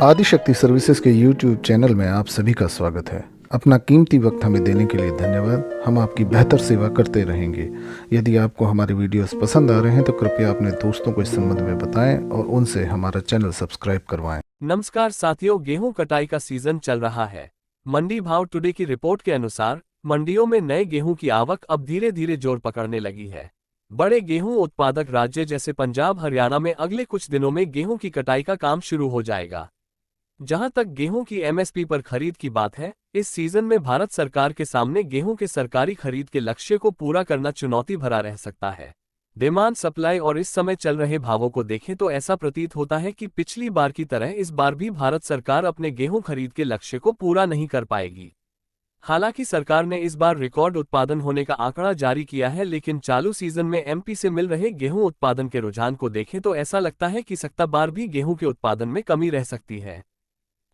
Adishakti services के YouTube channel में आप सभी का स्वागत है। अपना कीमती वक्त हमें देने के लिए धन्यवाद। हम आपकी बेहतर सेवा करते रहेंगे। यदि आपको हमारे वीडियोस पसंद आ रहे हैं तो कृपया अपने दोस्तों को इस संबंध में बताएं और उनसे हमारा चैनल सब्सक्राइब करवाएं। नमस्कार साथियों, गेहूं कटाई का सीजन चल रहा है। मंडी भाव टुडे की रिपोर्ट के अनुसार मंडियों में नए गेहूं की आवक अब धीरे धीरे जोर पकड़ने लगी है। बड़े गेहूं उत्पादक राज्य जैसे पंजाब, हरियाणा में अगले कुछ दिनों में गेहूं की कटाई का काम शुरू हो जाएगा। जहां तक गेहूं की एमएसपी पर खरीद की बात है, इस सीजन में भारत सरकार के सामने गेहूं के सरकारी खरीद के लक्ष्य को पूरा करना चुनौती भरा रह सकता है। डिमांड, सप्लाई और इस समय चल रहे भावों को देखें तो ऐसा प्रतीत होता है कि पिछली बार की तरह इस बार भी भारत सरकार अपने गेहूं खरीद के लक्ष्य को पूरा नहीं कर पाएगी। हालांकि सरकार ने इस बार रिकॉर्ड उत्पादन होने का आंकड़ा जारी किया है, लेकिन चालू सीजन में एमपी से मिल रहे गेहूं उत्पादन के रुझान को देखें तो ऐसा लगता है कि सकता बार भी गेहूं के उत्पादन में कमी रह सकती है।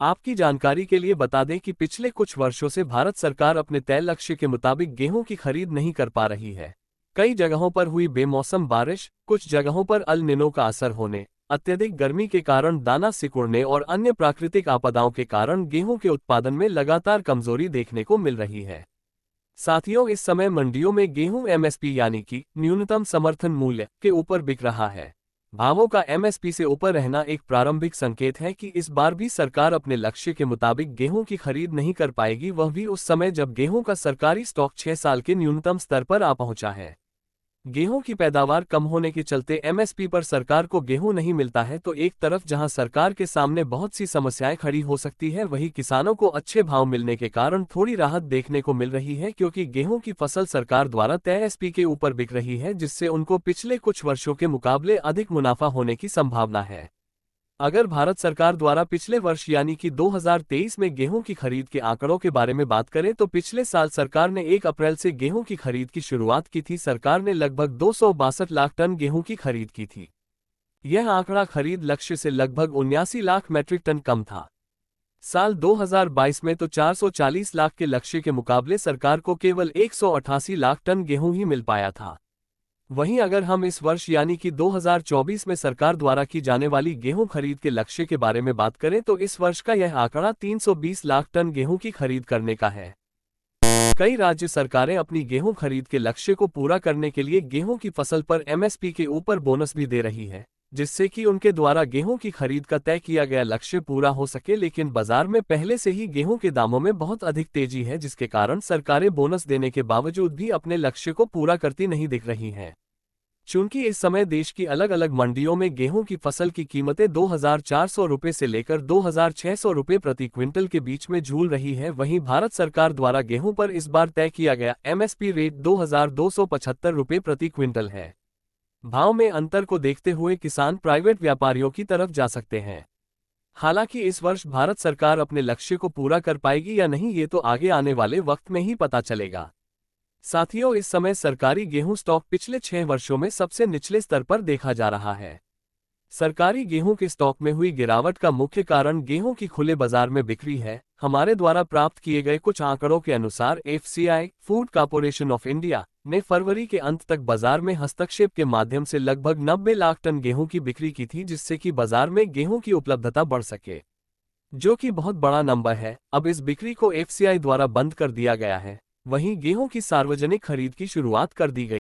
आपकी जानकारी के लिए बता दें कि पिछले कुछ वर्षों से भारत सरकार अपने तय लक्ष्य के मुताबिक गेहूं की खरीद नहीं कर पा रही है। कई जगहों पर हुई बेमौसम बारिश, कुछ जगहों पर अल निनो का असर होने, अत्यधिक गर्मी के कारण दाना सिकुड़ने और अन्य प्राकृतिक आपदाओं के कारण गेहूं के उत्पादन में लगातार कमजोरी देखने को मिल रही है। साथियों, इस समय मंडियों में गेहूं एमएसपी यानी कि न्यूनतम समर्थन मूल्य के ऊपर बिक रहा है। भावों का एमएसपी से ऊपर रहना एक प्रारंभिक संकेत है कि इस बार भी सरकार अपने लक्ष्य के मुताबिक गेहूं की खरीद नहीं कर पाएगी, वह भी उस समय जब गेहूं का सरकारी स्टॉक 6 साल के न्यूनतम स्तर पर आ पहुंचा है। गेहूं की पैदावार कम होने के चलते एमएसपी पर सरकार को गेहूं नहीं मिलता है तो एक तरफ जहां सरकार के सामने बहुत सी समस्याएं खड़ी हो सकती है, वहीं किसानों को अच्छे भाव मिलने के कारण थोड़ी राहत देखने को मिल रही है, क्योंकि गेहूं की फसल सरकार द्वारा तय एसपी के ऊपर बिक रही है, जिससे उनको पिछले कुछ वर्षों के मुकाबले अधिक मुनाफा होने की संभावना है। अगर भारत सरकार द्वारा पिछले वर्ष यानी कि 2023 में गेहूं की खरीद के आंकड़ों के बारे में बात करें तो पिछले साल सरकार ने 1 अप्रैल से गेहूं की खरीद की शुरुआत की थी। सरकार ने लगभग 262 लाख टन गेहूं की खरीद की थी। यह आंकड़ा खरीद लक्ष्य से लगभग 79 लाख मैट्रिक टन कम था। साल 2022 में तो 440 लाख के लक्ष्य के मुकाबले सरकार को केवल 188 लाख टन गेहूं ही मिल पाया था। वहीं अगर हम इस वर्ष यानी कि 2024 में सरकार द्वारा की जाने वाली गेहूं खरीद के लक्ष्य के बारे में बात करें तो इस वर्ष का यह आंकड़ा 320 लाख टन गेहूं की खरीद करने का है। कई राज्य सरकारें अपनी गेहूं खरीद के लक्ष्य को पूरा करने के लिए गेहूं की फसल पर एमएसपी के ऊपर बोनस भी दे रही है, जिससे कि उनके द्वारा गेहूं की खरीद का तय किया गया लक्ष्य पूरा हो सके। लेकिन बाजार में पहले से ही गेहूं के दामों में बहुत अधिक तेजी है, जिसके कारण सरकारें बोनस देने के बावजूद भी अपने लक्ष्य को पूरा करती नहीं दिख रही हैं। चूंकि इस समय देश की अलग अलग मंडियों में गेहूं की फसल की कीमतें 2,400 रुपये से लेकर 2,600 रुपये प्रति क्विंटल के बीच में झूल रही है, वहीं भारत सरकार द्वारा गेहूं पर इस बार तय किया गया एमएसपी रेट 2,275 रुपये प्रति क्विंटल है। भाव में अंतर को देखते हुए किसान प्राइवेट व्यापारियों की तरफ जा सकते हैं। हालांकि इस वर्ष भारत सरकार अपने लक्ष्य को पूरा कर पाएगी या नहीं, ये तो आगे आने वाले वक्त में ही पता चलेगा। साथियों, इस समय सरकारी गेहूं स्टॉक पिछले 6 वर्षों में सबसे निचले स्तर पर देखा जा रहा है। सरकारी गेहूं के स्टॉक में हुई गिरावट का मुख्य कारण गेहूं की खुले बाजार में बिक्री है। हमारे द्वारा प्राप्त किए गए कुछ आंकड़ों के अनुसार FCI food corporation of India ने फरवरी के अंत तक बाजार में हस्तक्षेप के माध्यम से लगभग 90 लाख टन गेहूं की बिक्री की थी, जिससे कि बाजार में गेहूं की उपलब्धता बढ़ सके, जो कि बहुत बड़ा नंबर है। अब इस बिक्री को एफसीआई द्वारा बंद कर दिया गया है। वहीं गेहूं की सार्वजनिक खरीद की शुरुआत कर दी गई।